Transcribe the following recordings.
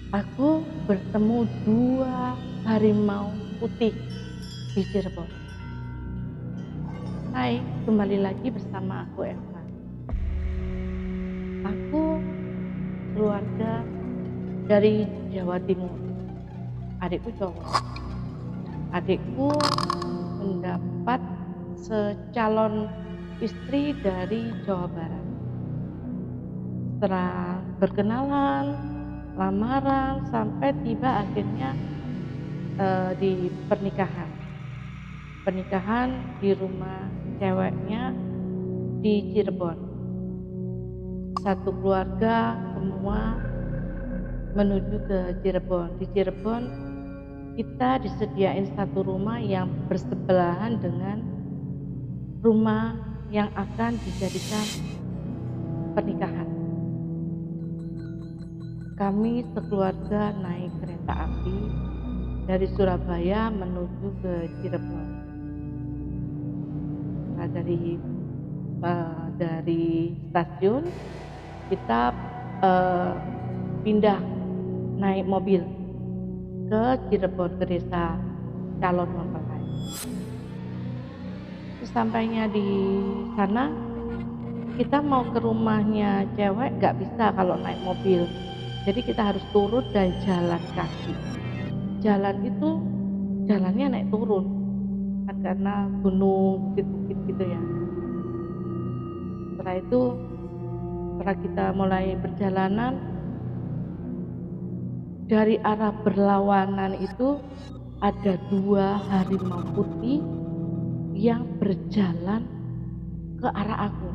Aku bertemu 2 harimau putih di Cirebon. Hai, kembali lagi bersama aku Eva. Aku keluarga dari Jawa Timur. Adikku cowok. Adikku mendapat secalon istri dari Jawa Barat. Setelah berkenalan, lamaran, sampai tiba akhirnya di pernikahan di rumah ceweknya di Cirebon. Satu keluarga semua menuju ke Cirebon. Di Cirebon kita disediain satu rumah yang bersebelahan dengan rumah yang akan dijadikan pernikahan. Kami sekeluarga naik kereta api dari Surabaya menuju ke Cirebon. Nah, dari stasiun kita pindah naik mobil ke Cirebon, ke desa Calon Mempelai. Sesampainya di sana kita mau ke rumahnya cewek nggak bisa kalau naik mobil, jadi kita harus turun dan jalan kaki. Jalan itu jalannya naik turun kan, karena gunung, bukit-bukit gitu ya. Setelah kita mulai perjalanan, dari arah berlawanan itu ada 2 harimau putih yang berjalan ke arah aku,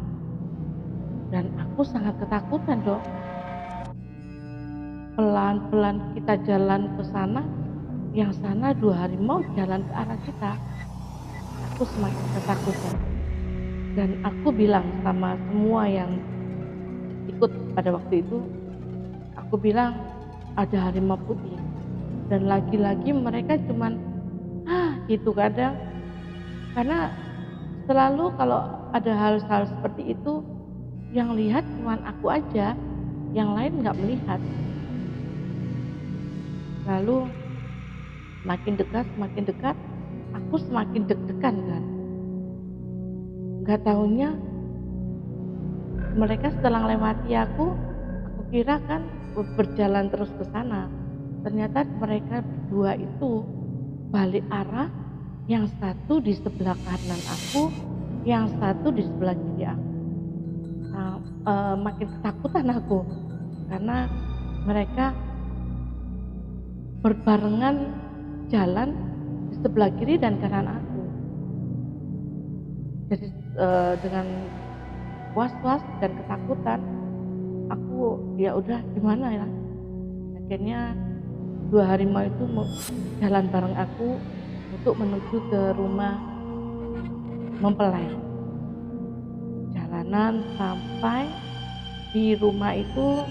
dan aku sangat ketakutan dong. Pelan-pelan kita jalan ke sana, yang sana 2 harimau jalan ke arah kita. Aku semakin ketakutan, dan aku bilang sama semua yang ikut pada waktu itu, aku bilang ada harimau putih, dan lagi-lagi mereka cuman gitu kadang, karena selalu kalau ada hal-hal seperti itu yang lihat cuman aku aja, yang lain nggak melihat. Lalu makin dekat, aku semakin deg-degan kan. Nggak taunya mereka setelah lewati aku kira kan berjalan terus ke sana. Ternyata mereka berdua itu balik arah, yang satu di sebelah kanan aku, yang satu di sebelah kiri aku. Makin ketakutan aku karena mereka berbarengan jalan di sebelah kiri dan kanan aku. Jadi dengan was-was dan ketakutan, aku ya udah gimana ya, akhirnya 2 harimau itu mau jalan bareng aku untuk menuju ke rumah mempelai. Jalanan sampai di rumah itu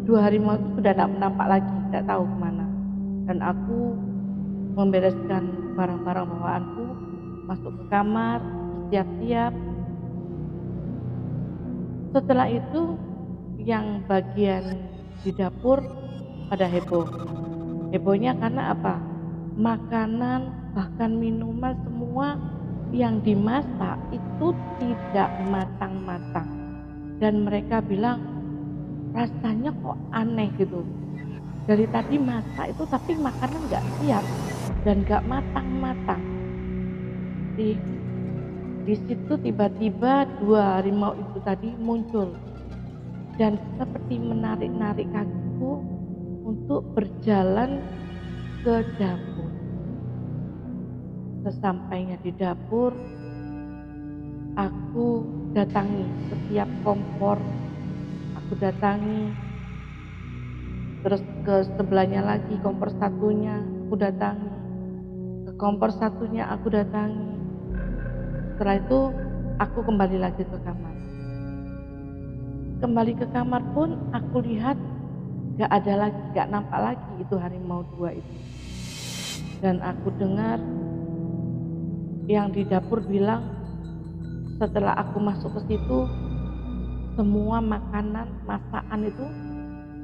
2 harimau itu sudah tidak nampak lagi, tidak tahu kemana. Dan aku membereskan barang-barang bawaanku, masuk ke kamar, siap-siap. Setelah itu yang bagian di dapur pada heboh. Hebohnya karena apa? Makanan bahkan minuman semua yang dimasak itu tidak matang-matang, dan mereka bilang rasanya kok aneh gitu. Dari tadi masak itu tapi makanan nggak siap dan nggak matang-matang. Di situ tiba-tiba 2 harimau itu tadi muncul dan seperti menarik-narik kakiku untuk berjalan ke dapur. Sesampainya di dapur, aku datangi setiap kompor, aku datangi, terus ke sebelahnya lagi kompor satunya aku datangi, ke kompor satunya aku datangi. Setelah itu aku kembali lagi ke kamar. Kembali ke kamar pun aku lihat gak ada lagi, gak nampak lagi itu harimau 2 itu. Dan aku dengar yang di dapur bilang setelah aku masuk ke situ, semua makanan masakan itu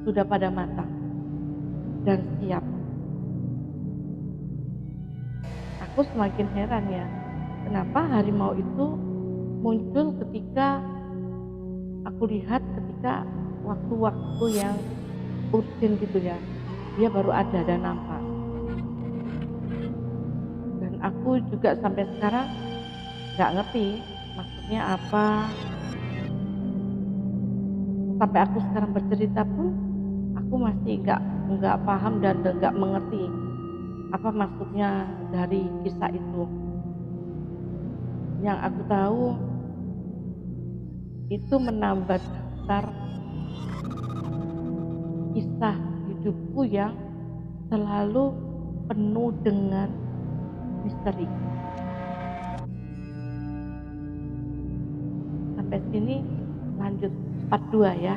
sudah pada matang dan siap. Aku semakin heran ya, kenapa harimau itu muncul ketika aku lihat ketika waktu-waktu yang urgen gitu ya, dia baru ada dan nampak. Dan aku juga sampai sekarang nggak ngerti maksudnya apa. Sampai aku sekarang bercerita pun aku masih nggak paham dan nggak mengerti apa maksudnya dari kisah itu. Yang aku tahu itu menambah daftar kisah hidupku yang selalu penuh dengan misteri. Sampai sini lanjut part 2 ya.